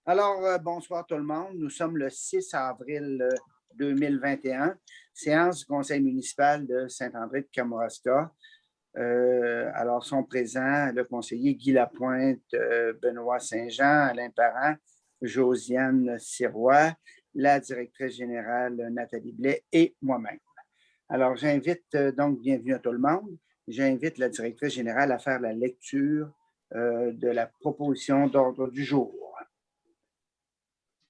Alors, bonsoir tout le monde. Nous sommes le 6 avril 2021, séance du conseil municipal de Saint-André de Kamouraska. Alors, sont présents le conseiller Guy Lapointe, Benoît Saint-Jean, Alain Parent, Josiane Sirois, la directrice générale Nathalie Blais et moi-même. Alors, j'invite donc, bienvenue à tout le monde, j'invite la directrice générale à faire la lecture de la proposition d'ordre du jour.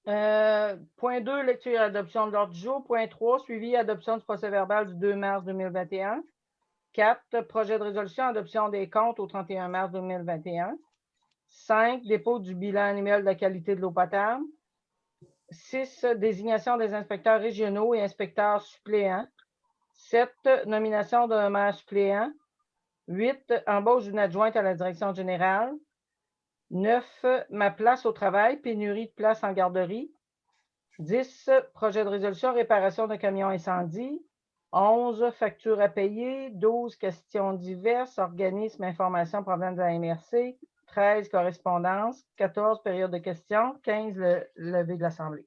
Point 2, lecture et adoption de l'ordre du jour. Point 3, suivi et adoption du procès-verbal du 2 mars 2021. 4, projet de résolution, adoption des comptes au 31 mars 2021. 5, dépôt du bilan annuel de la qualité de l'eau potable. 6, désignation des inspecteurs régionaux et inspecteurs suppléants. 7, nomination d'un maire suppléant. 8, embauche d'une adjointe à la direction générale. 9, ma place au travail, pénurie de places en garderie. 10, projet de résolution, réparation de camions incendie. 11, factures à payer. 12, questions diverses. Organisme, information, problème de la MRC. 13, correspondance. 14, période de questions. 15, levée de l'Assemblée.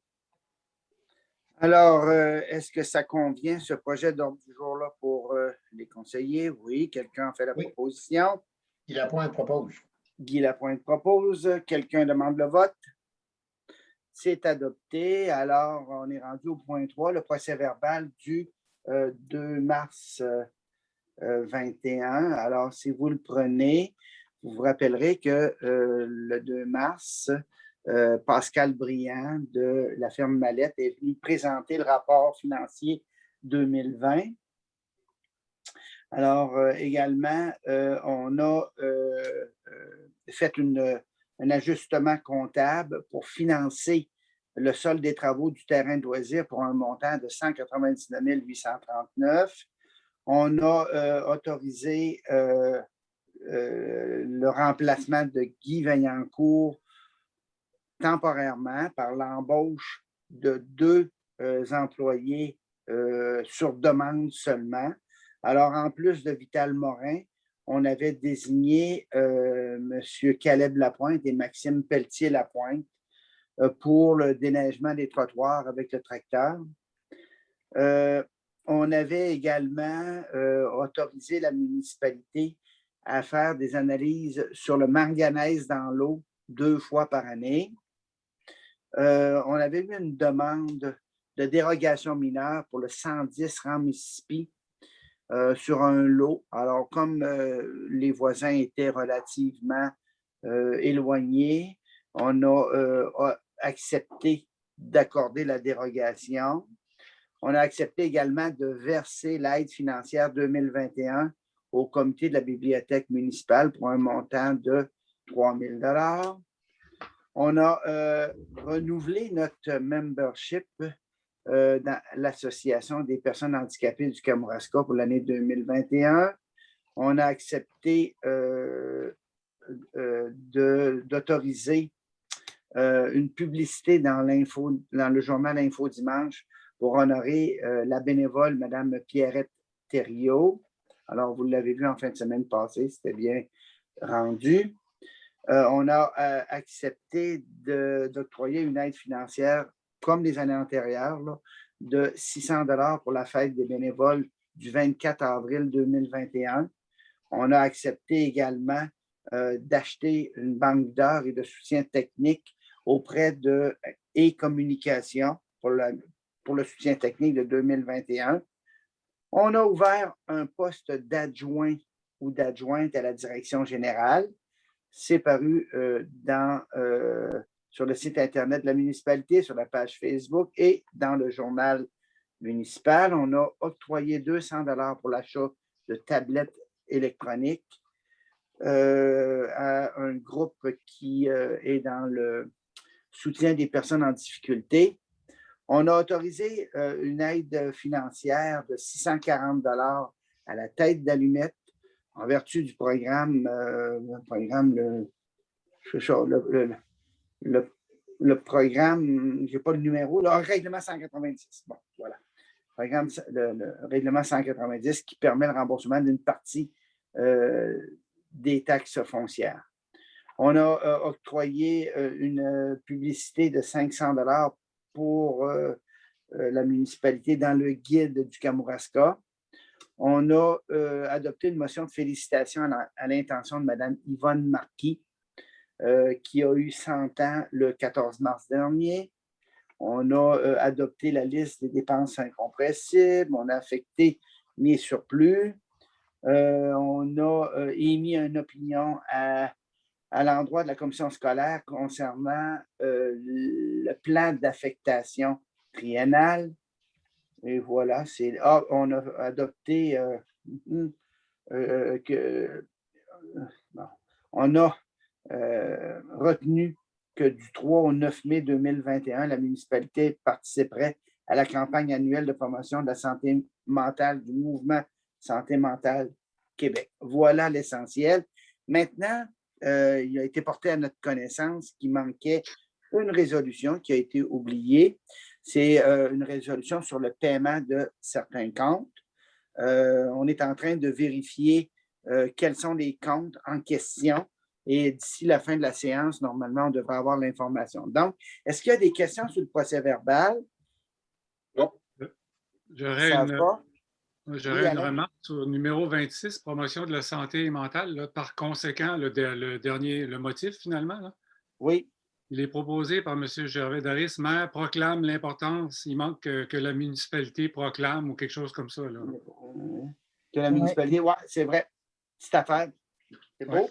Alors, est-ce que ça convient, ce projet d'ordre du jour-là, pour les conseillers? Oui. Quelqu'un fait la proposition? Guy Lapointe propose. Guy Lapointe propose. Quelqu'un demande le vote? C'est adopté. Alors, on est rendu au point 3, le procès-verbal du 2 mars 21. Alors, si vous le prenez, vous vous rappellerez que le 2 mars, Pascal Briand de la firme Mallette est venu présenter le rapport financier 2020. Alors, également, on a fait un ajustement comptable pour financer le solde des travaux du terrain de loisirs pour un montant de 199 839. On a autorisé le remplacement de Guy Vaillancourt temporairement par l'embauche de 2 employés sur demande seulement. Alors, en plus de Vital Morin, on avait désigné M. Caleb Lapointe et Maxime Pelletier-Lapointe pour le déneigement des trottoirs avec le tracteur. On avait également autorisé la municipalité à faire des analyses sur le manganèse dans l'eau 2 fois par année. On avait eu une demande de dérogation mineure pour le 110 rang Mississippi sur un lot. Alors, comme les voisins étaient relativement éloignés, on a accepté d'accorder la dérogation. On a accepté également de verser l'aide financière 2021 au comité de la bibliothèque municipale pour un montant de 3 000 $. On a renouvelé notre membership dans l'Association des personnes handicapées du Kamouraska pour l'année 2021. On a accepté d'autoriser une publicité dans le journal Info Dimanche pour honorer la bénévole Mme Pierrette Thériault. Alors, vous l'avez vu en fin de semaine passée, c'était bien rendu. On a accepté d'octroyer une aide financière, comme les années antérieures, là, de 600 $ pour la fête des bénévoles du 24 avril 2021. On a accepté également d'acheter une banque d'heures et de soutien technique auprès de e-communication pour le soutien technique de 2021. On a ouvert un poste d'adjoint ou d'adjointe à la direction générale. C'est paru sur le site Internet de la municipalité, sur la page Facebook et dans le journal municipal. On a octroyé 200 $ pour l'achat de tablettes électroniques à un groupe qui est dans le soutien des personnes en difficulté. On a autorisé une aide financière de 640 $ à la tête d'allumette en vertu du programme, le programme, je n'ai pas le numéro, le règlement 190. Bon, voilà. Le règlement 190 qui permet le remboursement d'une partie des taxes foncières. On a octroyé une publicité de 500 $ pour la municipalité dans le guide du Kamouraska. On a adopté une motion de félicitations à l'intention de Mme Yvonne Marquis, qui a eu 100 ans le 14 mars dernier. On a adopté la liste des dépenses incompressibles. On a affecté les surplus. On a émis une opinion à l'endroit de la commission scolaire concernant le plan d'affectation triennale. Et voilà, on a adopté on a retenu que du 3 au 9 mai 2021, la municipalité participerait à la campagne annuelle de promotion de la santé mentale du mouvement Santé mentale Québec. Voilà l'essentiel. Maintenant, il a été porté à notre connaissance qu'il manquait une résolution qui a été oubliée. C'est une résolution sur le paiement de certains comptes. On est en train de vérifier quels sont les comptes en question. Et d'ici la fin de la séance, normalement, on devrait avoir l'information. Donc, est-ce qu'il y a des questions sur le procès-verbal? Non. J'aurais une remarque sur le numéro 26, promotion de la santé mentale. Là, par conséquent, le motif, finalement. Là, oui. Il est proposé par M. Gervais-Daris, maire proclame l'importance. Il manque que la municipalité proclame ou quelque chose comme ça. Là. Que la municipalité, oui, c'est vrai. Petite affaire. C'est beau.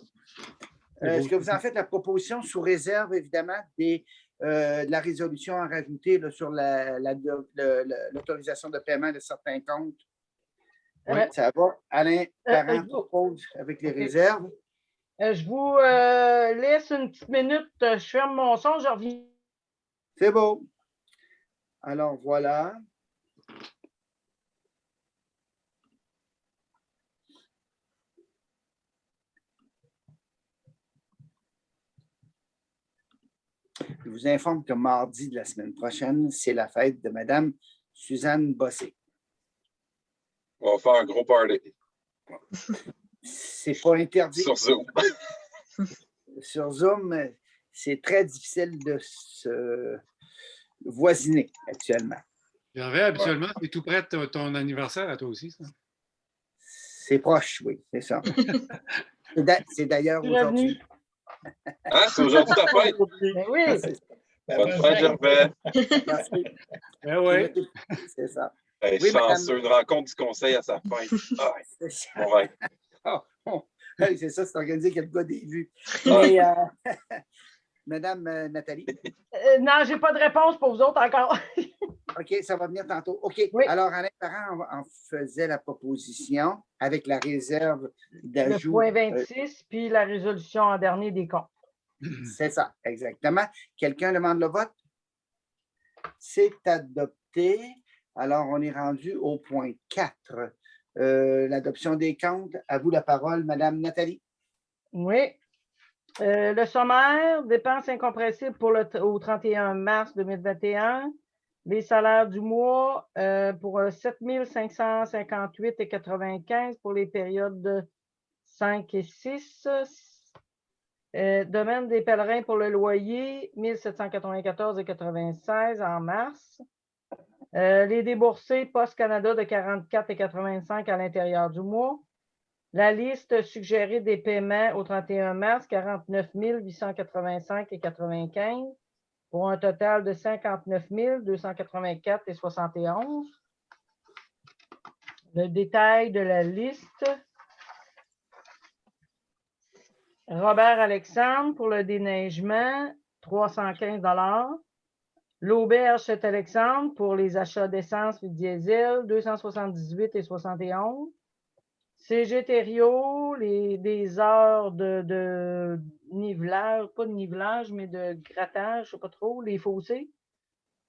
Est-ce que vous en faites la proposition sous réserve, évidemment, de la résolution à rajouter là, sur l'autorisation de paiement de certains comptes? Oui, ça va. Alain Parent propose avec les réserves. Je vous laisse une petite minute. Je ferme mon son, je reviens. C'est beau. Alors, voilà. Je vous informe que mardi de la semaine prochaine, c'est la fête de Mme Suzanne Bossé. On va faire un gros party. C'est pas interdit. Sur Zoom. Sur Zoom, c'est très difficile de se voisiner actuellement. Gervais, habituellement, c'est tout près de ton anniversaire à toi aussi, ça? C'est proche, oui, c'est ça. C'est d'ailleurs aujourd'hui. Hein, c'est aujourd'hui ta fête? Oui. Bonne fête, Gervais. Merci. Oui. C'est ça. Hey, oui, chanceux, une rencontre du conseil à sa fête. Ah, ouais. Hey, c'est ça, c'est organisé qu'il y a le gars des vues. Mais, Madame Nathalie? Non, je n'ai pas de réponse pour vous autres encore. OK, ça va venir tantôt. OK, oui. Alors, Alain Parent en faisait la proposition avec la réserve d'ajout. Le point 26, puis la résolution en dernier des comptes. C'est ça, exactement. Quelqu'un demande le vote? C'est adopté. Alors, on est rendu au point 4. L'adoption des comptes. À vous la parole, Madame Nathalie. Oui. Le sommaire, dépenses incompressibles au 31 mars 2021. Les salaires du mois pour 7 558,95 pour les périodes de 5 et 6. Domaine des pèlerins pour le loyer, 1794,96 en mars. Les déboursés Poste Canada de 44,85 à l'intérieur du mois. La liste suggérée des paiements au 31 mars, 49 885,95 pour un total de 59 284,71. Le détail de la liste. Robert Alexandre pour le déneigement, 315 $. L'auberge Saint-Alexandre pour les achats d'essence et de diesel, 278,71. CG Thériault, des heures de nivelage, pas de nivelage, mais de grattage, je ne sais pas trop, les fossés.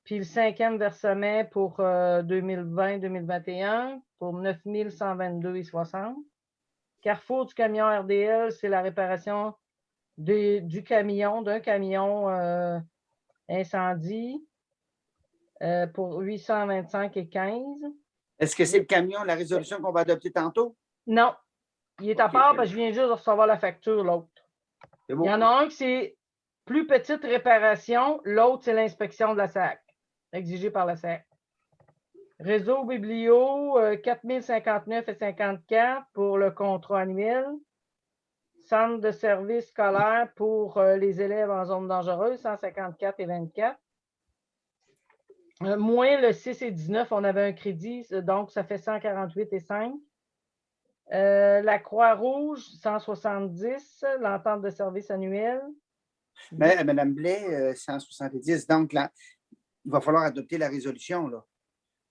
Puis le 5e versement pour 2020-2021 pour 9 122,60. Carrefour du camion RDL, c'est la réparation d'un camion incendie pour 825,15. Est-ce que c'est le camion, la résolution qu'on va adopter tantôt? Non. Il est à part parce que je viens juste de recevoir la facture, l'autre. C'est bon. Il y en a un qui c'est plus petite réparation, l'autre, c'est l'inspection de la SAC, exigée par la SAC. Réseau biblio, 4059,54 pour le contrat annuel. Centre de services scolaires pour les élèves en zone dangereuse, 154,24. Moins le 6 et 19, on avait un crédit, donc ça fait 148,5. La Croix-Rouge, 170, l'entente de service annuel. Mais Mme Blais, 170. Donc, là, il va falloir adopter la résolution, là.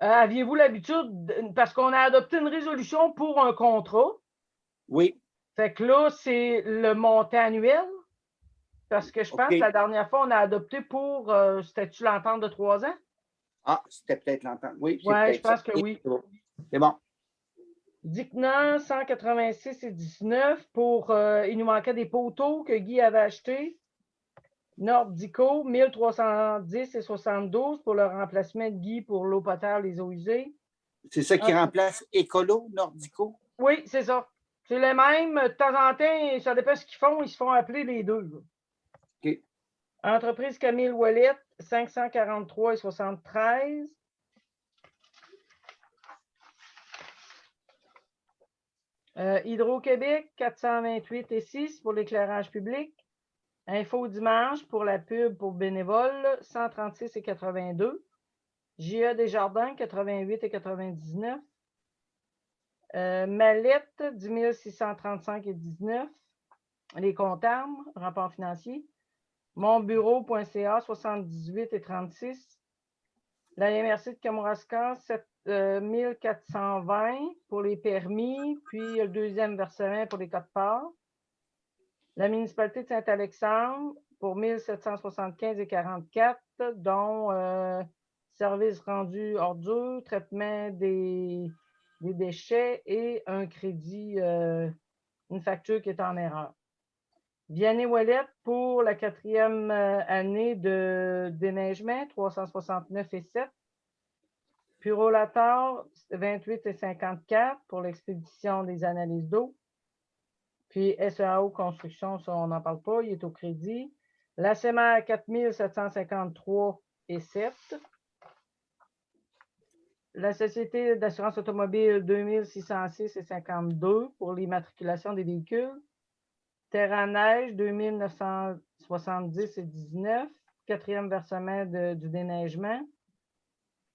Aviez-vous l'habitude, parce qu'on a adopté une résolution pour un contrat. Oui. Fait que là, c'est le montant annuel. Parce que je pense que la dernière fois, on a adopté pour, c'était-tu l'entente de 3 ans? Ah, c'était peut-être l'entente. Oui, je pense que oui. C'est bon. Dicnan, 186,19 pour, il nous manquait des poteaux que Guy avait achetés. Nordico, 1310,72 pour le remplacement de Guy pour l'eau potable, les eaux usées. C'est ça qui remplace Écolo, Nordico? Oui, c'est ça. C'est les mêmes. De temps en temps, ça dépend de ce qu'ils font. Ils se font appeler les deux. OK. Entreprise Camille Ouellette, 543,73. Hydro-Québec, 428,6 pour l'éclairage public. Info Dimanche pour la pub pour bénévoles, 136,82. JA Desjardins, 88,99. Mallette, 10 635,19. Les comptables, rapport financier. Monbureau.ca, 78,36. La MRC de Kamouraska, 7 420 pour les permis, puis le deuxième versement pour les codes-parts. La municipalité de Saint-Alexandre pour 1775,44, dont services rendus ordures, traitement des déchets et un crédit, une facture qui est en erreur. Vianney-Ouellette pour la 4e année de déneigement, 369,7. Purolator, 28,54 pour l'expédition des analyses d'eau. Puis SEAO Construction, ça, on n'en parle pas, il est au crédit. La CEMAR, 4753,7. La Société d'assurance automobile, 2606,52 pour l'immatriculation des véhicules. Terra Neige, 2970,19. 4e versement du déneigement.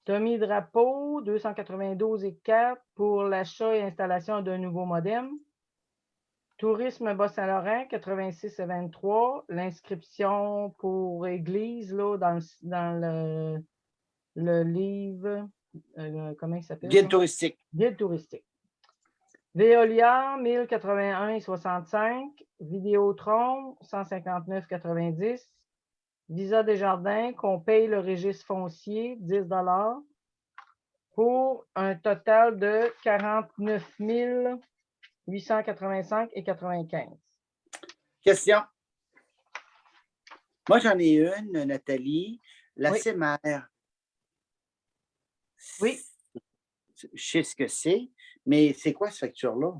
Tommy Drapeau, 292,4 pour l'achat et installation d'un nouveau modem. Tourisme Bas-Saint-Laurent, 86,23. L'inscription pour Église, là, dans le livre, comment il s'appelle? Guide touristique. Guide touristique. Veolia, 1081,65. Vidéotron, 159,90. Visa Desjardins, qu'on paye le registre foncier, 10 $ pour un total de 49 885,95. Question. Moi, j'en ai une, Nathalie. La CEMAR. Oui. Je sais ce que c'est, mais c'est quoi cette facture-là?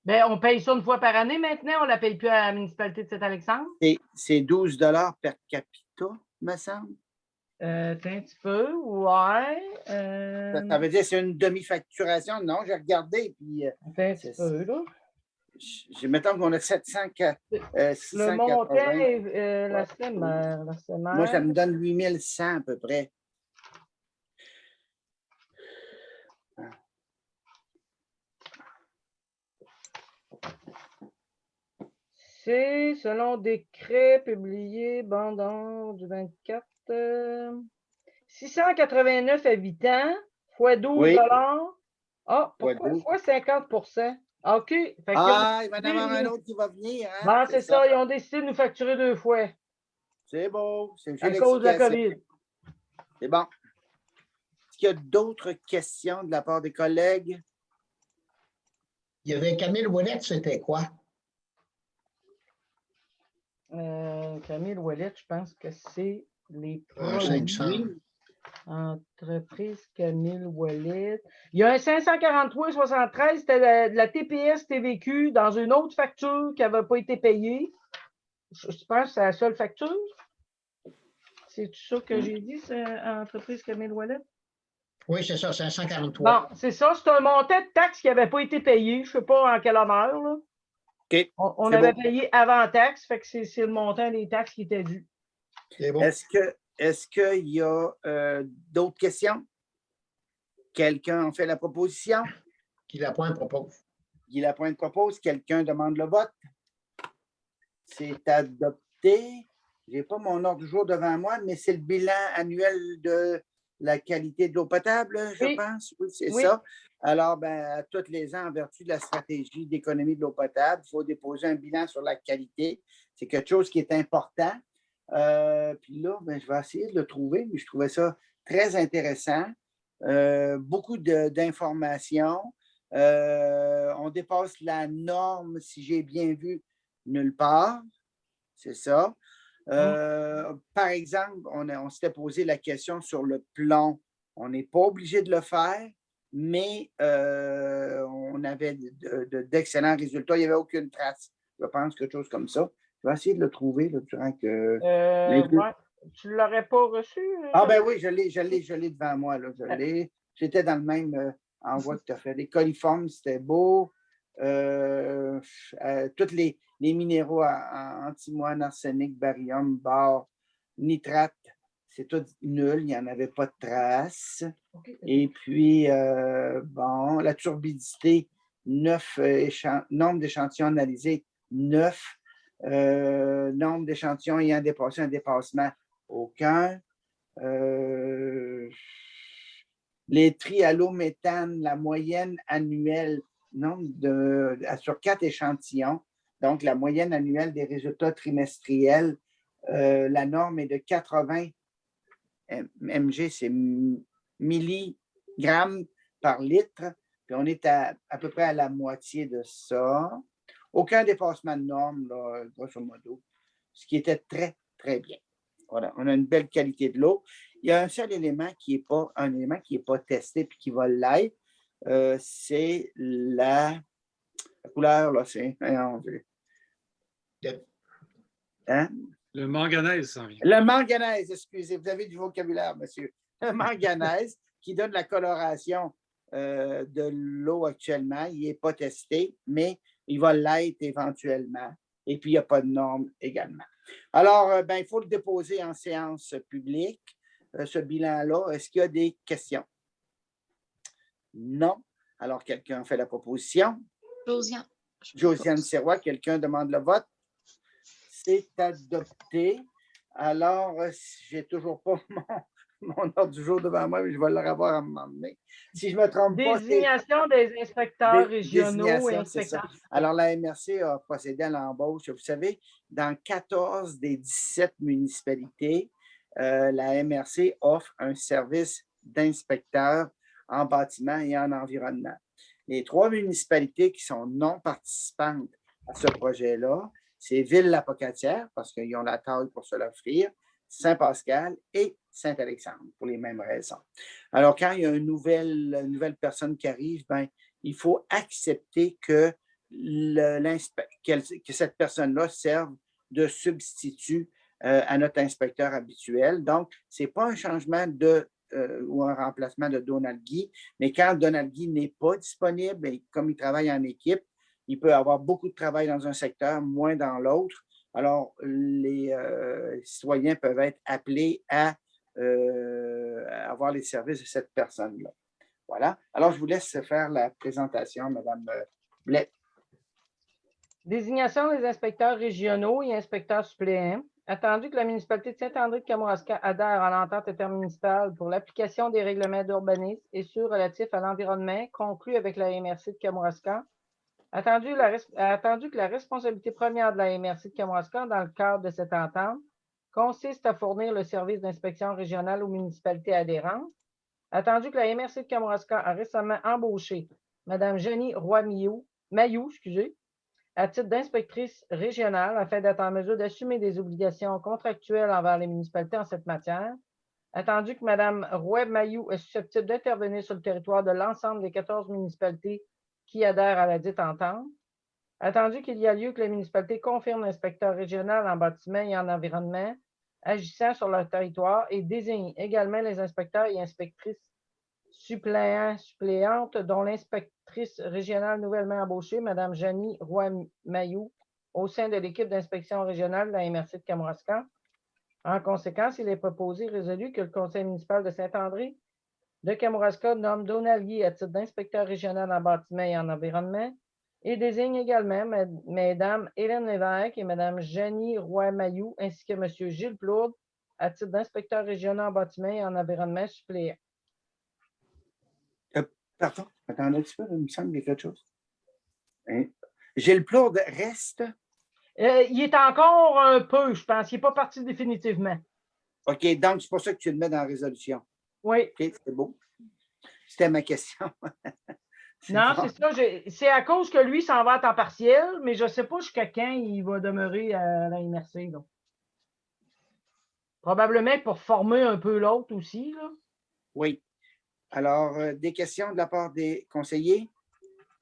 Bien, on paye ça une fois par année maintenant. On ne la paye plus à la municipalité de Saint-Alexandre. C'est 12 $ per capita, me semble. Un petit peu, ouais. Ça veut dire que c'est une demi-facturation? Non, j'ai regardé. Puis, un petit peu, là. Mettons qu'on a 680. Le montant est la CEMAR. Moi, ça me donne 8100 à peu près. C'est selon décret publié, bandon du 24, 689 habitants, fois 12 $. Ah, pourquoi fois 50 %? OK. Fait il va y en avoir un autre qui va venir. Hein? Ben, c'est ça, ils ont décidé de nous facturer 2 fois. C'est beau. C'est à cause de la COVID. C'est bon. Est-ce qu'il y a d'autres questions de la part des collègues? Il y avait Camille Ouellette, c'était quoi? Camille Ouellette, je pense que c'est les produits. Entreprise Camille Ouellette. Il y a un 543,73, c'était de la TPS TVQ dans une autre facture qui n'avait pas été payée. je pense que c'est la seule facture. C'est tout ça que j'ai dit, c'est entreprise Camille Ouellet? Oui, c'est ça, c'est à 143. Bon, c'est ça. C'est un montant de taxe qui n'avait pas été payé. Je ne sais pas en quelle heure. Là. OK. On C'est avait bon. payé avant taxe, fait que c'est le montant des taxes qui était dû. C'est bon. Est-ce qu'il y a d'autres questions? Quelqu'un en fait la proposition? Guy Lapointe propose. Guy Lapointe propose. Quelqu'un demande le vote? C'est adopté. Je n'ai pas mon ordre du jour devant moi, mais c'est le bilan annuel de la qualité de l'eau potable, je pense. Oui, c'est ça. Alors, tous les ans, en vertu de la stratégie d'économie de l'eau potable, il faut déposer un bilan sur la qualité. C'est quelque chose qui est important. Puis là, je vais essayer de le trouver, mais je trouvais ça très intéressant. Beaucoup d'informations. On dépasse la norme, si j'ai bien vu, nulle part. C'est ça. Par exemple, on s'était posé la question sur le plomb. On n'est pas obligé de le faire, mais on avait d'excellents résultats. Il n'y avait aucune trace. Je pense quelque chose comme ça. Je vais essayer de le trouver là, durant que. Tu ne l'aurais pas reçu? Ah, ben oui, je l'ai devant moi. Là, J'étais dans le même envoi que tu as fait. Les coliformes, c'était beau. Tous les minéraux antimoine, arsenic, barium, bore, nitrate, c'est tout nul, il n'y en avait pas de trace. Okay. Et puis, la turbidité, 9 nombre d'échantillons analysés, 9. Nombre d'échantillons ayant dépassé un dépassement, aucun. Les trialométhanes, la moyenne annuelle, sur 4 échantillons, donc la moyenne annuelle des résultats trimestriels, la norme est de 80 mg, c'est milligrammes par litre, puis on est à peu près à la moitié de ça. Aucun dépassement de norme, là, grosso modo, ce qui était très, très bien. Voilà, on a une belle qualité de l'eau. Il y a un seul élément qui n'est pas testé puis qui va l'être, c'est la couleur, là, c'est... Hein? Le manganèse, ça vient. Le manganèse, excusez, vous avez du vocabulaire, monsieur. Le manganèse qui donne la coloration de l'eau actuellement, il n'est pas testé, mais il va l'être éventuellement. Et puis, il n'y a pas de norme également. Alors, il faut le déposer en séance publique, ce bilan-là. Est-ce qu'il y a des questions? Non. Alors, quelqu'un fait la proposition? Josiane. Josiane Sirois, quelqu'un demande le vote? C'est adopté. Alors, j'ai toujours pas mon ordre du jour devant moi, mais je vais le revoir à un moment donné. Si je ne me trompe pas, désignation des inspecteurs régionaux et inspecteurs. Alors, la MRC a procédé à l'embauche. Vous savez, dans 14 des 17 municipalités, la MRC offre un service d'inspecteur en bâtiment et en environnement. Les 3 municipalités qui sont non participantes à ce projet-là, c'est Ville-la-Pocatière, parce qu'ils ont la taille pour se l'offrir, Saint-Pascal et Saint-Alexandre, pour les mêmes raisons. Alors, quand il y a une nouvelle personne qui arrive, il faut accepter que cette personne-là serve de substitut à notre inspecteur habituel. Donc, ce n'est pas un changement ou un remplacement de Donald Guy, mais quand Donald Guy n'est pas disponible, et comme il travaille en équipe, il peut avoir beaucoup de travail dans un secteur, moins dans l'autre. Alors, les citoyens peuvent être appelés à avoir les services de cette personne-là. Voilà. Alors, je vous laisse faire la présentation, Mme Blais. Désignation des inspecteurs régionaux et inspecteurs suppléants. Attendu que la municipalité de Saint-André-de-Kamouraska adhère à l'entente intermunicipale pour l'application des règlements d'urbanisme et ceux relatifs à l'environnement conclus avec la MRC de Kamouraska, attendu que la responsabilité première de la MRC de Kamouraska dans le cadre de cette entente consiste à fournir le service d'inspection régionale aux municipalités adhérentes, attendu que la MRC de Kamouraska a récemment embauché Mme Jenny Roy-Mailloux, à titre d'inspectrice régionale afin d'être en mesure d'assumer des obligations contractuelles envers les municipalités en cette matière, attendu que Mme Roy-Mailloux est susceptible d'intervenir sur le territoire de l'ensemble des 14 municipalités qui adhèrent à la dite entente, Attendu qu'il y a lieu que la municipalité confirme l'inspecteur régional en bâtiment et en environnement agissant sur leur territoire et désigne également les inspecteurs et inspectrices suppléantes, dont l'inspectrice régionale nouvellement embauchée, Mme Janie Roy-Mayou, au sein de l'équipe d'inspection régionale de la MRC de Kamouraska. En conséquence, il est proposé et résolu que le conseil municipal de Saint-André de Kamouraska nomme Donald Guy à titre d'inspecteur régional en bâtiment et en environnement et désigne également Mme Hélène Lévesque et Mme Janie Roy-Mayou ainsi que M. Gilles Plourde à titre d'inspecteur régional en bâtiment et en environnement suppléant. Pardon, attendez un petit peu, il me semble qu'il y a quelque chose. Hein? Gilles Plourde reste? Il est encore un peu, je pense. Il n'est pas parti définitivement. OK, donc c'est pour ça que tu le mets dans la résolution. Oui. OK, c'est beau. C'était ma question. Non, bon. C'est ça. C'est à cause que lui s'en va à temps partiel, mais je ne sais pas jusqu'à quand il va demeurer à la MRC. Donc. Probablement pour former un peu l'autre aussi. Là. Oui. Alors, des questions de la part des conseillers?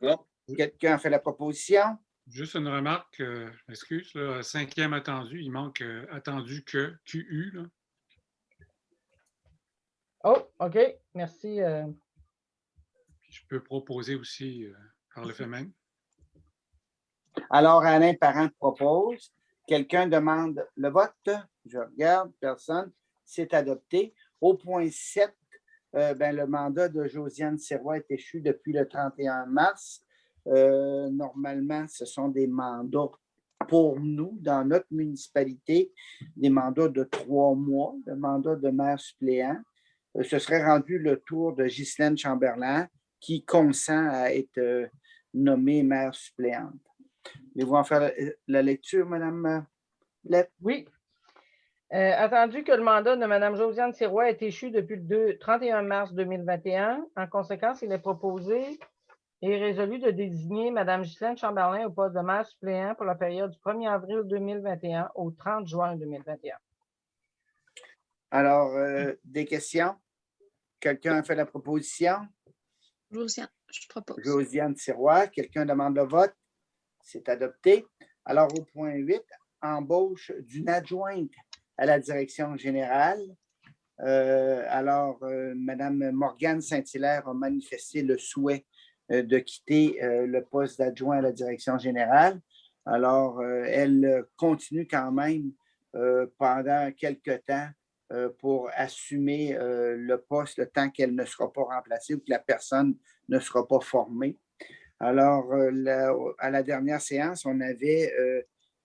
Non. Quelqu'un a fait la proposition? Juste une remarque, je m'excuse, 5e attendu, il manque attendu que QU. Là. Oh, OK. Merci. Puis je peux proposer aussi par le fait même. Alors, Alain Parent propose. Quelqu'un demande le vote? Je regarde, personne. C'est adopté. Au point 7, le mandat de Josiane Sirois est échu depuis le 31 mars. Normalement, ce sont des mandats pour nous, dans notre municipalité, des mandats de 3 mois, le mandat de maire suppléant. Ce serait rendu le tour de Ghislaine Chamberlain, qui consent à être nommée maire suppléante. Voulez-vous en faire la lecture, Mme Lett? Oui. Attendu que le mandat de Mme Josiane Sirois est échu depuis le 31 mars 2021, en conséquence, il est proposé et résolu de désigner Mme Ghislaine Chamberlain au poste de maire suppléant pour la période du 1er avril 2021 au 30 juin 2021. Alors, des questions? Quelqu'un a fait la proposition? Josiane, je propose. Josiane Sirois. Quelqu'un demande le vote? C'est adopté. Alors, au point 8, embauche d'une adjointe à la direction générale. Mme Morgane Saint-Hilaire a manifesté le souhait de quitter le poste d'adjoint à la direction générale. Alors, elle continue quand même pendant quelques temps pour assumer le poste le temps qu'elle ne sera pas remplacée ou que la personne ne sera pas formée. Alors, à la dernière séance, on avait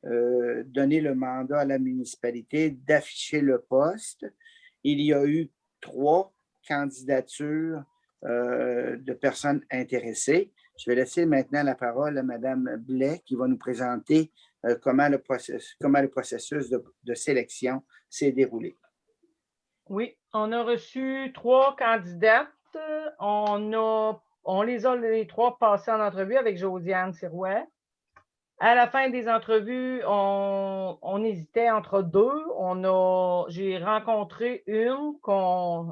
donné le mandat à la municipalité d'afficher le poste. Il y a eu 3 candidatures de personnes intéressées. Je vais laisser maintenant la parole à Mme Blais qui va nous présenter comment le processus de sélection s'est déroulé. Oui, on a reçu 3 candidates. On les a les 3 passés en entrevue avec Josiane Sirois. À la fin des entrevues, on hésitait entre 2. J'ai rencontré une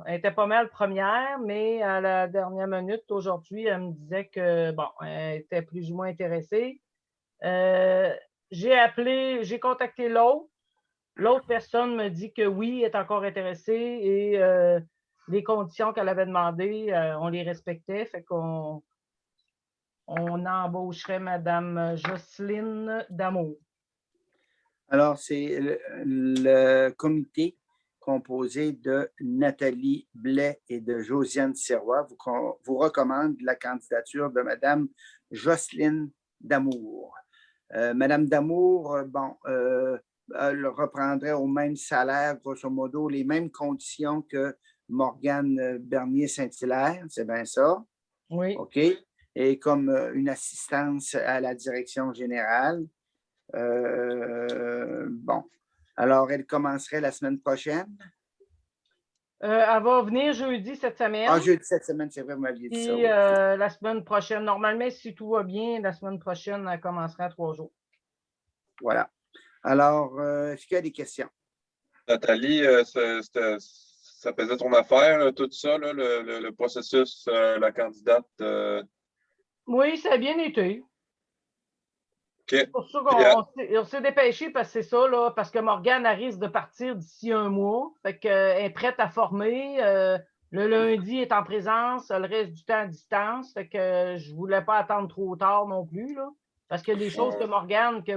elle était pas mal première, mais à la dernière minute aujourd'hui, elle me disait que elle était plus ou moins intéressée. J'ai contacté l'autre. L'autre personne me dit que oui, elle est encore intéressée et les conditions qu'elle avait demandées, on les respectait. Fait qu'on embaucherait Mme Jocelyne Damour. Alors, c'est le comité composé de Nathalie Blais et de Josiane Sirois vous recommande la candidature de Mme Jocelyne Damour. Mme Damour, elle reprendrait au même salaire, grosso modo, les mêmes conditions que Morgane Bernier-Saint-Hilaire, c'est bien ça? Oui. OK. Et comme une assistance à la direction générale. Alors, elle commencerait la semaine prochaine? Elle va venir jeudi cette semaine. Ah, jeudi cette semaine, c'est vrai, vous m'aviez dit ça. Et la semaine prochaine, normalement, si tout va bien, la semaine prochaine, elle commencera à 3 jours. Voilà. Alors, est-ce qu'il y a des questions? Nathalie, ça faisait ton affaire, là, tout ça, là, le processus, la candidate? Oui, ça a bien été. OK. Pour ça Puis, on s'est dépêché parce que c'est ça, là, parce que Morgane risque de partir d'ici un mois. Fait qu'elle est prête à former. Le lundi est en présence, le reste du temps à distance. Fait que je ne voulais pas attendre trop tard non plus, là. Parce qu'il y a des choses que Morgane fait,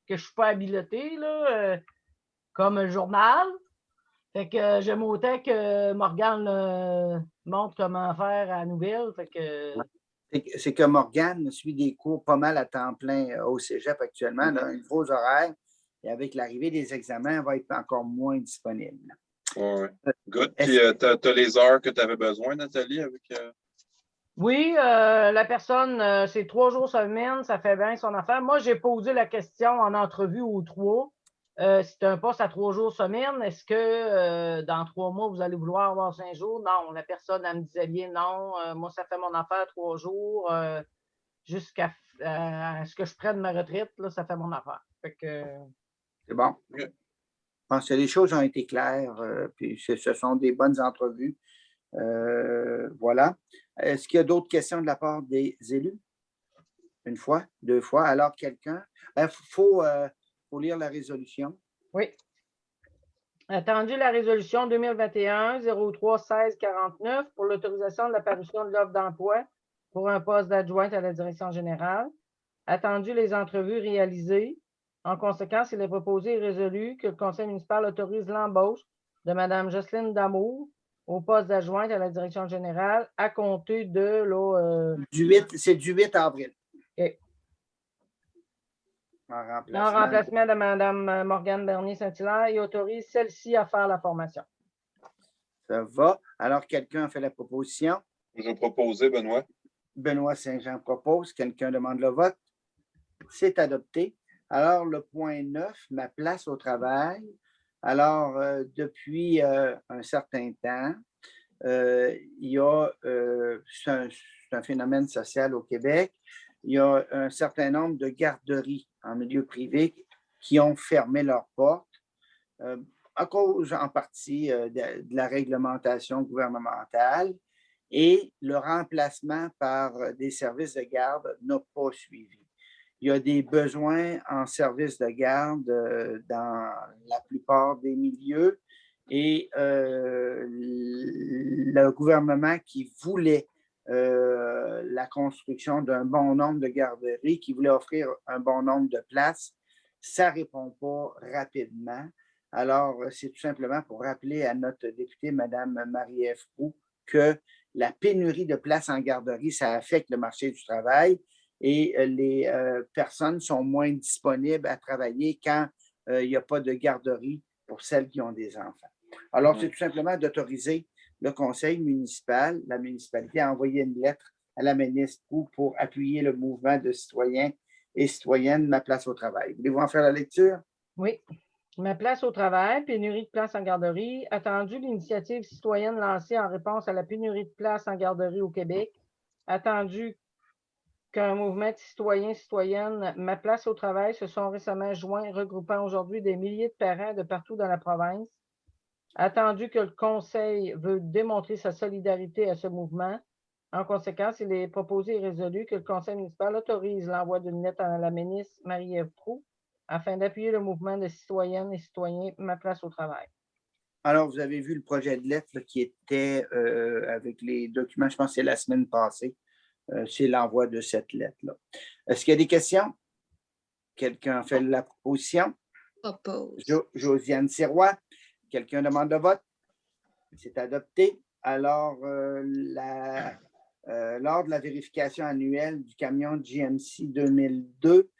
que je ne suis pas habilitée, là, comme le journal. Fait que j'aime autant que Morgane montre comment faire à la nouvelle. Fait que C'est que Morgane suit des cours pas mal à temps plein au cégep actuellement, là, un gros horaire. Et avec l'arrivée des examens, elle va être encore moins disponible. Ouais. Good. Puis, tu as les heures que tu avais besoin, Nathalie, avec. Oui, la personne, c'est 3 jours semaine, ça fait bien son affaire. Moi, j'ai posé la question en entrevue aux 3. C'est un poste à 3 jours semaine. Est-ce que dans 3 mois, vous allez vouloir avoir 5 jours? Non, la personne, elle me disait bien non. Moi, ça fait mon affaire 3 jours. Jusqu'à ce que je prenne ma retraite, là, ça fait mon affaire. Fait que, C'est bon. Je pense que les choses ont été claires, puis ce sont des bonnes entrevues. Voilà. Est-ce qu'il y a d'autres questions de la part des élus? Une fois, 2 fois. Alors, quelqu'un? Il faut lire la résolution. oui. Attendu la résolution 2021-03-16-49 pour l'autorisation de la parution de l'offre d'emploi pour un poste d'adjointe à la direction générale. Attendu les entrevues réalisées. En conséquence, il est proposé et résolu que le conseil municipal autorise l'embauche de Mme Jocelyne Damour au poste d'adjointe à la direction générale à compter de c'est du 8 avril. Okay. En remplacement de Mme Morgane Bernier-Saint-Hilaire et autorise celle-ci à faire la formation. Ça va. Alors, quelqu'un a fait la proposition? Je vais proposer, Benoît. Benoît Saint-Jean propose. Quelqu'un demande le vote? C'est adopté. Alors, le point 9, ma place au travail. Alors, depuis un certain temps, il y a, c'est un phénomène social au Québec, il y a un certain nombre de garderies en milieu privé qui ont fermé leurs portes à cause en partie de la réglementation gouvernementale et le remplacement par des services de garde n'a pas suivi. Il y a des besoins en services de garde dans la plupart des milieux et le gouvernement qui voulait la construction d'un bon nombre de garderies, qui voulait offrir un bon nombre de places, ça ne répond pas rapidement. Alors, c'est tout simplement pour rappeler à notre députée, Mme Marie-Ève Proulx, que la pénurie de places en garderie, ça affecte le marché du travail et les personnes sont moins disponibles à travailler quand il n'y a pas de garderie pour celles qui ont des enfants. Alors, c'est tout simplement d'autoriser le conseil municipal, la municipalité, à envoyer une lettre à la ministre pour appuyer le mouvement de citoyens et citoyennes Ma place au travail. Voulez-vous en faire la lecture? Oui. Ma place au travail, pénurie de places en garderie. Attendu l'initiative citoyenne lancée en réponse à la pénurie de places en garderie au Québec. Attendu qu'un mouvement de citoyens-citoyennes Ma place au travail se sont récemment joints, regroupant aujourd'hui des milliers de parents de partout dans la province. Attendu que le Conseil veut démontrer sa solidarité à ce mouvement. En conséquence, il est proposé et résolu que le Conseil municipal autorise l'envoi d'une lettre à la ministre Marie-Ève Proulx afin d'appuyer le mouvement de citoyennes et citoyens Ma place au travail. Alors, vous avez vu le projet de lettre là, qui était avec les documents, je pense que c'est la semaine passée. C'est l'envoi de cette lettre-là. Est-ce qu'il y a des questions? Quelqu'un fait la proposition? Propose. Josiane Sirois. Quelqu'un demande le vote? C'est adopté. Alors, lors de la vérification annuelle du camion GMC 2002,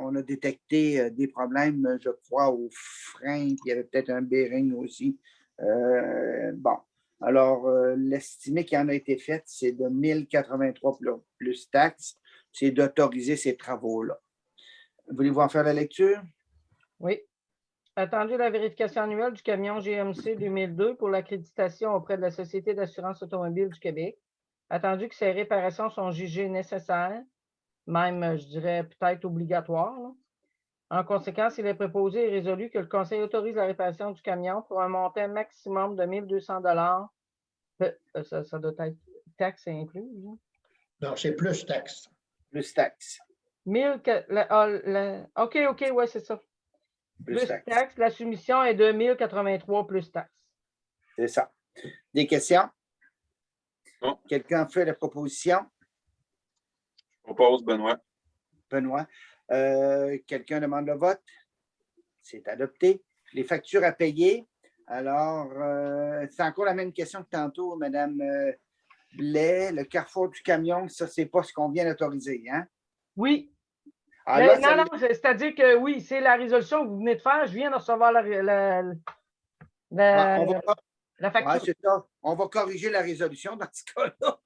on a détecté des problèmes, je crois, aux freins, puis il y avait peut-être un bearing aussi. Bon. Alors, l'estimé qui en a été fait, c'est de 1083 plus taxes. C'est d'autoriser ces travaux-là. Voulez-vous en faire la lecture? Oui. Attendu la vérification annuelle du camion GMC 2002 pour l'accréditation auprès de la Société d'assurance automobile du Québec. Attendu que ces réparations sont jugées nécessaires, même, je dirais, peut-être obligatoires. Là. En conséquence, il est proposé et résolu que le Conseil autorise la réparation du camion pour un montant maximum de 1 200 $. Ça doit être taxe incluse. Non, c'est plus taxe. Plus taxe. OK, ouais, c'est ça. Plus taxe. La soumission est de 1083 plus taxe. C'est ça. Des questions? Non. Quelqu'un fait la proposition? Je propose, Benoît. Benoît. Quelqu'un demande le vote? C'est adopté. Les factures à payer. Alors, c'est encore la même question que tantôt, Mme Blais. Le carrefour du camion, ça, c'est pas ce qu'on vient d'autoriser, hein? Oui. Alors, non, c'est-à-dire que oui, c'est la résolution que vous venez de faire. Je viens de recevoir la facture. Ouais, c'est ça. On va corriger la résolution dans ce cas-là.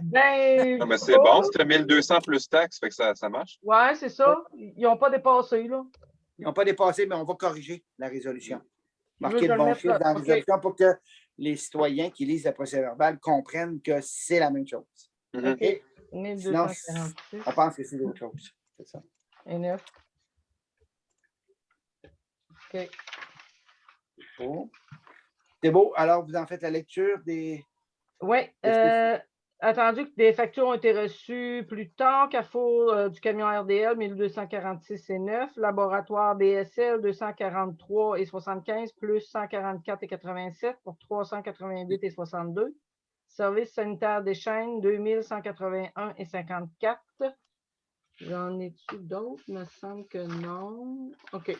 Ben, mais c'est bon, c'était 1200 plus taxes, fait que ça marche. Oui, c'est ça. Ils n'ont pas dépassé, là. Ils n'ont pas dépassé, mais on va corriger la résolution. Marquer le le bon mettre chiffre là. dans la résolution pour que les citoyens qui lisent le procès-verbal comprennent que c'est la même chose. Mhm. OK. Sinon, 1246 on pense que c'est autre chose. C'est ça. et 9. OK. Bon. C'est beau. Alors, vous en faites la lecture des. Oui. Attendu que des factures ont été reçues plus tard, Carrefour du camion RDL 1246 et 9, Laboratoire BSL 243 et 75 plus 144 et 87 pour 388 et 62. Service sanitaire des chaînes 2181 et 54. J'en ai-tu d'autres? Il me semble que non. OK.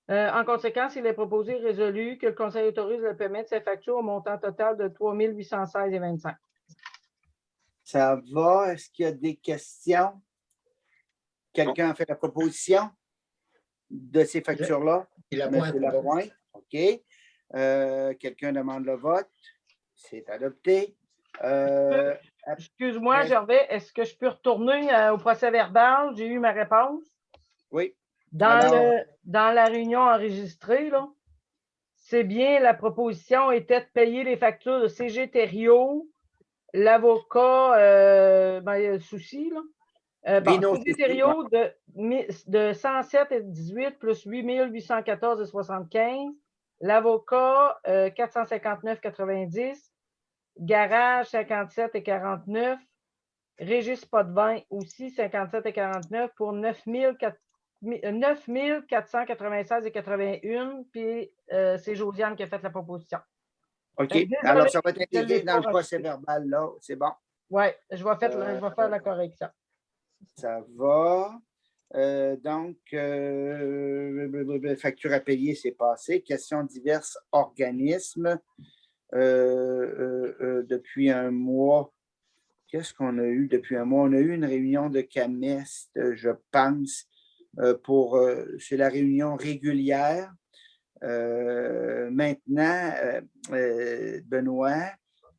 En conséquence, il est proposé et résolu que le Conseil autorise le paiement de ces factures au montant total de 3 816,25. Ça va? Est-ce qu'il y a des questions? Quelqu'un a fait la proposition de ces factures-là? Monsieur Lapointe. OK. Quelqu'un demande le vote? C'est adopté. Excuse-moi, Gervais, est-ce que je peux retourner au procès-verbal? J'ai eu ma réponse. Oui. Dans la réunion enregistrée, là, c'est bien, la proposition était de payer les factures de CG Thériault, l'avocat, il y a le souci, là. CG Thériault de 107,18 plus 8 814,75. L'avocat, 459,90. Garage, 57,49. Régis Potvin aussi, 57,49 pour 9 496,81. Puis c'est Josiane qui a fait la proposition. OK. Désolé, alors, ça va être intégré dans le procès-verbal, là. C'est bon. Oui, je vais faire la correction. Ça va. Donc, facture à payer, c'est passé. Questions diverses, organismes. Depuis un mois, qu'est-ce qu'on a eu depuis un mois? On a eu une réunion de CAMEST, je pense, c'est la réunion régulière. Maintenant, Benoît,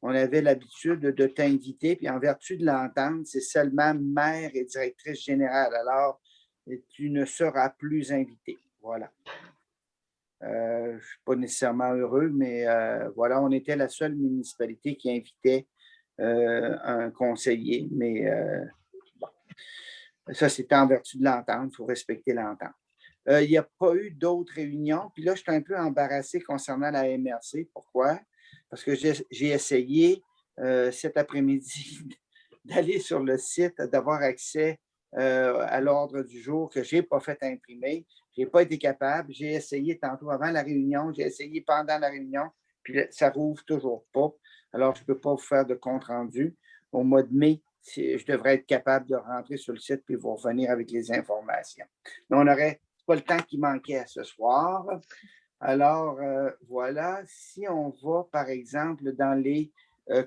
on avait l'habitude de t'inviter, puis en vertu de l'entente, c'est seulement maire et directrice générale. Alors, tu ne seras plus invité. Voilà. Je ne suis pas nécessairement heureux, mais voilà, on était la seule municipalité qui invitait un conseiller. Mais bon, ça, c'était en vertu de l'entente. Il faut respecter l'entente. Il n'y a pas eu d'autres réunions. Puis là, je suis un peu embarrassé concernant la MRC. Pourquoi? Parce que j'ai essayé cet après-midi d'aller sur le site, d'avoir accès à l'ordre du jour que je n'ai pas fait imprimer. Je n'ai pas été capable. J'ai essayé tantôt avant la réunion, j'ai essayé pendant la réunion, puis ça ne rouvre toujours pas. Alors, je ne peux pas vous faire de compte-rendu. Au mois de mai, je devrais être capable de rentrer sur le site puis vous revenir avec les informations. Mais on n'aurait pas le temps qui manquait à ce soir. Alors, voilà. Si on va, par exemple, dans les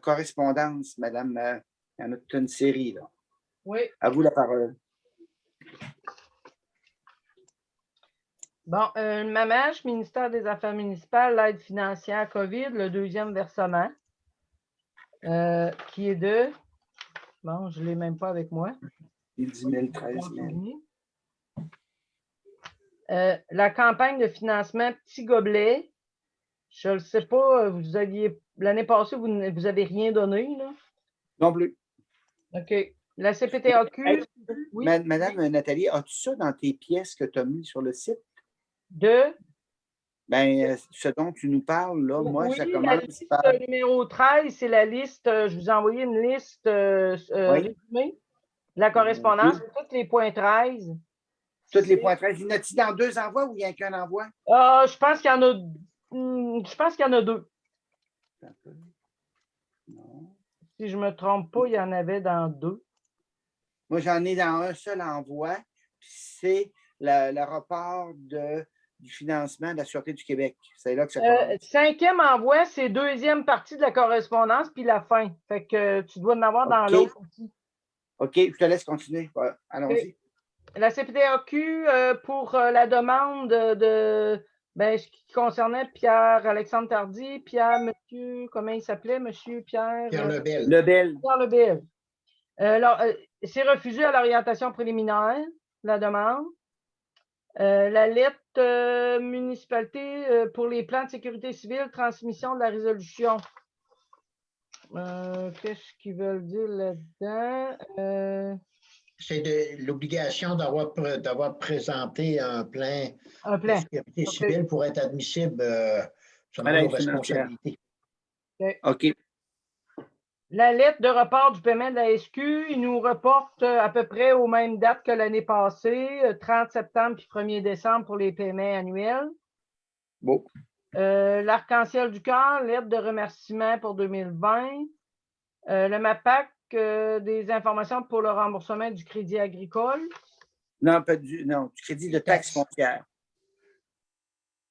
correspondances, Madame, il y en a toute une série, là. Oui. À vous la parole. Bon, MAMAGE, Ministère des Affaires municipales, l'aide financière COVID, le deuxième versement, qui est de... Bon, je ne l'ai même pas avec moi. 10 000, 13 000. La campagne de financement Petit Gobelet, je ne sais pas, l'année passée, vous n'avez rien donné, là? Non plus. OK. La CPTAQ. Hey, oui. Madame Nathalie, as-tu ça dans tes pièces que tu as mis sur le site? De? Bien, ce dont tu nous parles, là, moi, Oui, ça la commence liste par... numéro 13, c'est la liste, je vous ai envoyé une liste Oui. résumée de la correspondance, Oui. tous les points 13. Tous les points 13. Il y en a-t-il dans 2 envois ou il n'y a qu'un envoi? Je pense qu'il y en a, je pense qu'il y en a 2. Non. Si je ne me trompe pas, il y en avait dans 2. Moi, j'en ai dans un seul envoi, puis c'est le rapport du financement de la Sûreté du Québec. C'est là que ça commence. 5e envoi, c'est 2e partie de la correspondance, puis la fin. Fait que tu dois en avoir dans OK. l'autre aussi. OK, je te laisse continuer. Ouais, allons-y. La CPDAQ, pour la demande ce qui concernait Pierre-Alexandre Tardy, monsieur, comment il s'appelait, monsieur Pierre? Pierre Lebel. Pierre Lebel. C'est refusé à l'orientation préliminaire, la demande. La lettre municipalité pour les plans de sécurité civile, transmission de la résolution. Qu'est-ce qu'ils veulent dire là-dedans? C'est de l'obligation d'avoir présenté un plan de sécurité civile pour être admissible selon nos responsabilités. OK. La lettre de report du paiement de la SQ, il nous reporte à peu près aux mêmes dates que l'année passée, 30 septembre puis 1er décembre pour les paiements annuels. Bon. L'Arc-en-Ciel du Cœur, lettre de remerciement pour 2020. Le MAPAC, des informations pour le remboursement du crédit agricole. Non, du crédit de taxe foncière.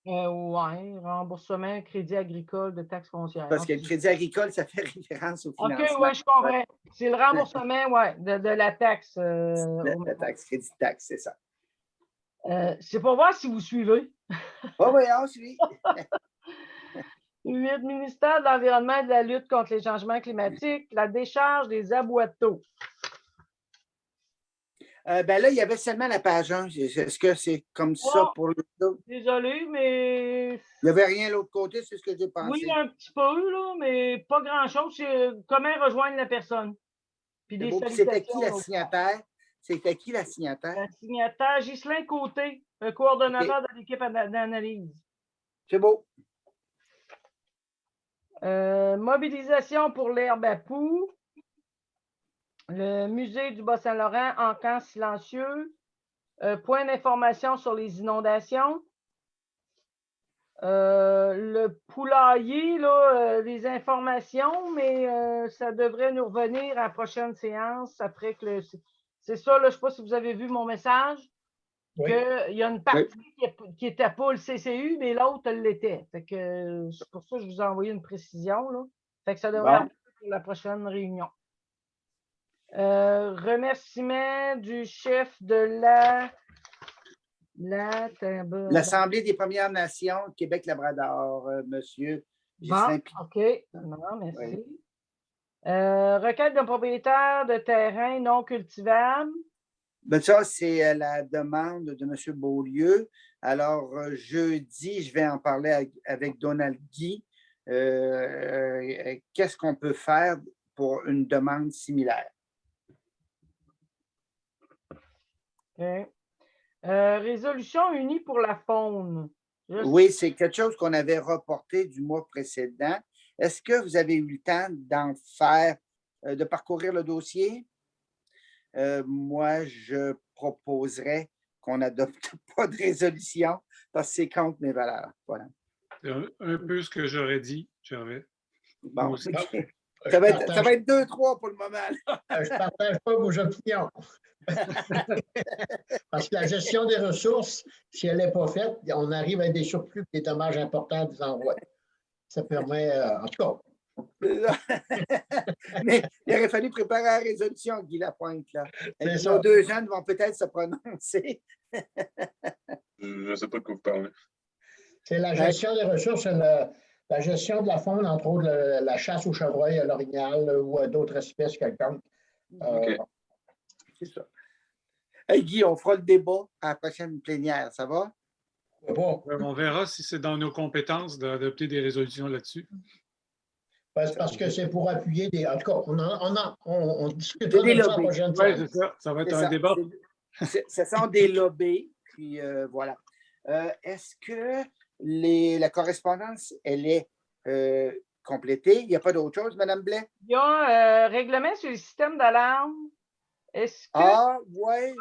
Oui, remboursement, crédit agricole de taxe foncière. Parce que le crédit agricole, ça fait référence au financement. OK, oui, je comprends. C'est le remboursement, de la taxe. La taxe, crédit de taxe, c'est ça. C'est pour voir si vous suivez. Oui, on suit. 8, ministère de l'Environnement et de la lutte contre les changements climatiques, la décharge des aboiteaux. Là, il y avait seulement la page 1. Est-ce que c'est comme ça pour les autres? Désolé, mais... Il n'y avait rien de l'autre côté, c'est ce que j'ai pensé. Oui, un petit peu, là, mais pas grand-chose. C'est comment rejoindre la personne. Puis des C'était qui la signataire? C'était qui la signataire? La signataire, Ghislain Côté, le coordonnateur de l'équipe d'analyse. C'est beau. Mobilisation pour l'herbe à poux. Le musée du Bas-Saint-Laurent en camp silencieux. Point d'information sur les inondations. Le poulailler, là, les informations, mais ça devrait nous revenir à la prochaine séance après que c'est ça, là, je ne sais pas si vous avez vu mon message. Oui. Il y a une partie qui n'était pas le CCU, mais l'autre l'était. C'est pour ça que je vous ai envoyé une précision. Là. Fait que ça devrait être pour la prochaine réunion. Remerciement du chef de l'Assemblée des Premières Nations Québec-Labrador, monsieur Ghislain. OK. Non, merci. Oui. Requête d'un propriétaire de terrain non cultivable. Ben ça, c'est la demande de M. Beaulieu. Alors, jeudi, je vais en parler avec Donald Guy. Qu'est-ce qu'on peut faire pour une demande similaire? OK. Résolution unie pour la faune. Oui, c'est quelque chose qu'on avait reporté du mois précédent. Est-ce que vous avez eu le temps de parcourir le dossier? Moi, je proposerais qu'on n'adopte pas de résolution parce que c'est contre mes valeurs. Voilà. C'est un peu ce que j'aurais dit, Gervais. Bon, okay. Ça va être 2-3 pour le moment. Je ne partage pas vos opinions. Parce que la gestion des ressources, si elle n'est pas faite, on arrive à des surplus et des dommages importants des envois. Ça permet, en tout cas. Mais il aurait fallu préparer la résolution, Guy Lapointe. Là. Nos deux jeunes vont peut-être se prononcer. Je ne sais pas de quoi vous parlez. C'est la gestion des ressources, la gestion de la faune, entre autres la chasse au chevreuil, à l'orignal ou à d'autres espèces quelconques. OK. C'est ça. Hey Guy, on fera le débat à la prochaine plénière, ça va? Bon. On verra si c'est dans nos compétences d'adopter des résolutions là-dessus. Parce que c'est pour appuyer des. En tout cas, on discutera de ça la prochaine fois. Oui, c'est ça. Ça va être un débat. Ce sont des lobbies, puis voilà. Est-ce que la correspondance, elle est complétée. Il n'y a pas d'autre chose, Mme Blais? Il y a un règlement sur le système d'alarme. Est-ce que... Ah, oui.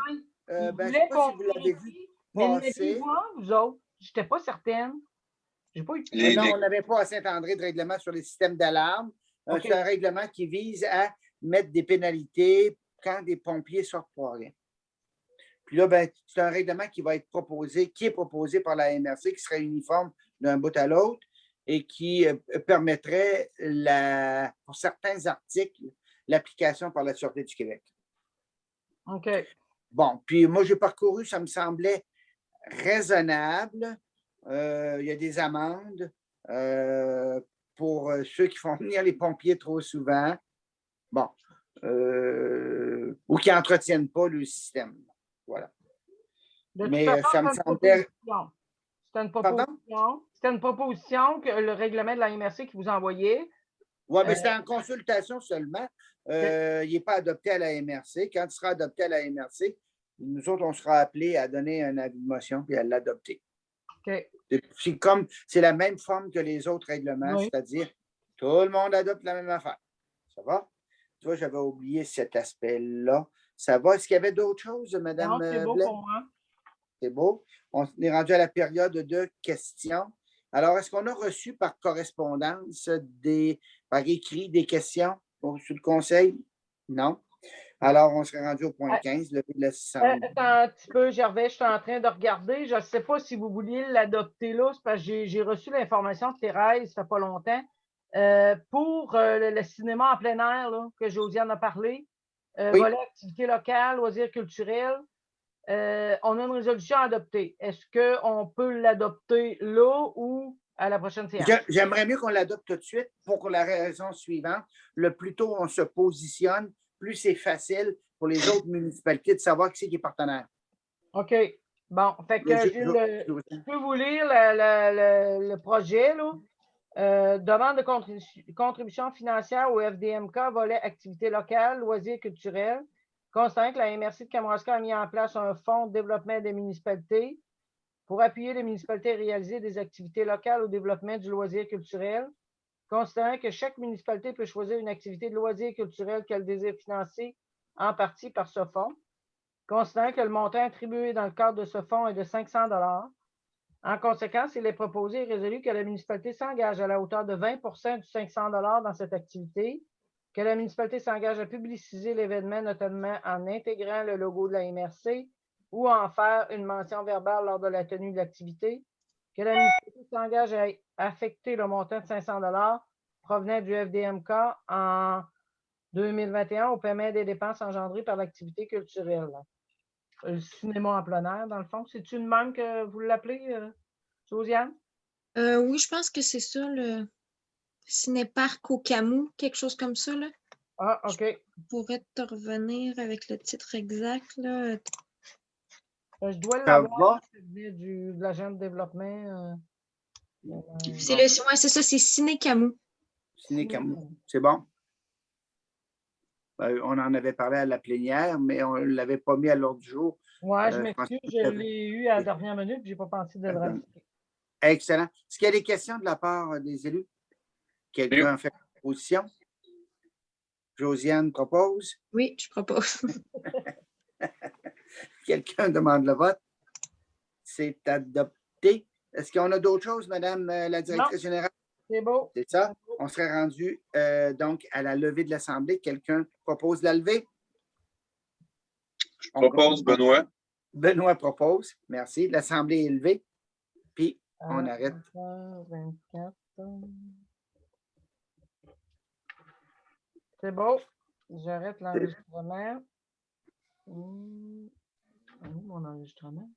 je Je ne voulais sais pas qu'on si vous l'avez vu vérifie, mais passer. vous autres? Je n'étais pas certaine. J'ai pas eu Non, on n'avait pas à Saint-André de règlement sur les systèmes d'alarme. Okay. C'est un règlement qui vise à mettre des pénalités quand des pompiers sortent pour rien. Puis là, ben, c'est un règlement qui va être proposé, qui est proposé par la MRC, qui serait uniforme d'un bout à l'autre et qui permettrait, pour certains articles, l'application par la Sûreté du Québec. OK. Bon, puis moi, j'ai parcouru, ça me semblait raisonnable. Il y a des amendes pour ceux qui font venir les pompiers trop souvent. Bon. Ou qui n'entretiennent pas le système. Voilà. Mais ça me semblait... C'était une proposition que le règlement de la MRC qui vous envoyait. Oui, mais c'était en consultation seulement. Il n'est pas adopté à la MRC. Quand il sera adopté à la MRC, nous autres, on sera appelés à donner un avis de motion et à l'adopter. Okay. C'est la même forme que les autres règlements, oui. C'est-à-dire tout le monde adopte la même affaire. Ça va? Tu vois, j'avais oublié cet aspect-là. Ça va? Est-ce qu'il y avait d'autres choses, Mme Blais? C'est beau pour moi. C'est beau. On est rendu à la période de questions. Alors, est-ce qu'on a reçu par correspondance, par écrit, des questions sur le conseil? Non. Alors, on serait rendu au point 15, le Attends un petit peu, Gervais, je suis en train de regarder. Je ne sais pas si vous vouliez l'adopter là, c'est parce que j'ai reçu l'information de Thérèse, ça fait pas longtemps. Pour le cinéma en plein air, là, que Josiane a parlé, oui. volet activité locale, loisirs culturels, on a une résolution à adopter. Est-ce qu'on peut l'adopter là ou à la prochaine séance? J'aimerais mieux qu'on l'adopte tout de suite pour la raison suivante. Le plus tôt on se positionne, plus c'est facile pour les autres municipalités de savoir qui c'est qui est partenaire. OK. Bon, fait que je peux vous lire le projet, là. Demande de contribution financière au FDMK, volet activités locales, loisirs culturels. Constatant que la MRC de Kamouraska a mis en place un fonds de développement des municipalités pour appuyer les municipalités à réaliser des activités locales au développement du loisir culturel. Constatant que chaque municipalité peut choisir une activité de loisir culturel qu'elle désire financer en partie par ce fonds. Constatant que le montant attribué dans le cadre de ce fonds est de 500 $. En conséquence, il est proposé et résolu que la municipalité s'engage à la hauteur de 20 du 500 $ dans cette activité, que la municipalité s'engage à publiciser l'événement, notamment en intégrant le logo de la MRC ou en faire une mention verbale lors de la tenue de l'activité, que la municipalité s'engage à affecter le montant de 500 $ provenant du FDMK en 2021 au paiement des dépenses engendrées par l'activité culturelle. Le cinéma en plein air, dans le fond. C'est-tu une même que vous l'appelez, Josiane? Oui, je pense que c'est ça, le Cinéparc au Camus, quelque chose comme ça, là. Ah, OK. Je pourrais te revenir avec le titre exact, là. Je dois l'avoir, de l'agent de développement. C'est ça, c'est Ciné-Camus. Ciné-Camus, c'est bon. On en avait parlé à la plénière, mais on ne l'avait pas mis à l'ordre du jour. Oui, je m'excuse, je l'ai eu à la dernière minute, je n'ai pas pensé de le rajouter. Excellent. Est-ce qu'il y a des questions de la part des élus? Quelqu'un fait une proposition? Josiane propose? Oui, je propose. Quelqu'un demande le vote? C'est adopté. Est-ce qu'on a d'autres choses, Madame la directrice générale? C'est beau. C'est ça? On serait rendu donc à la levée de l'Assemblée. Quelqu'un propose la levée? Je propose, Benoît. Benoît propose. Merci. L'Assemblée est levée. Puis, on arrête. 24. C'est beau. J'arrête l'enregistrement. Où mon enregistrement?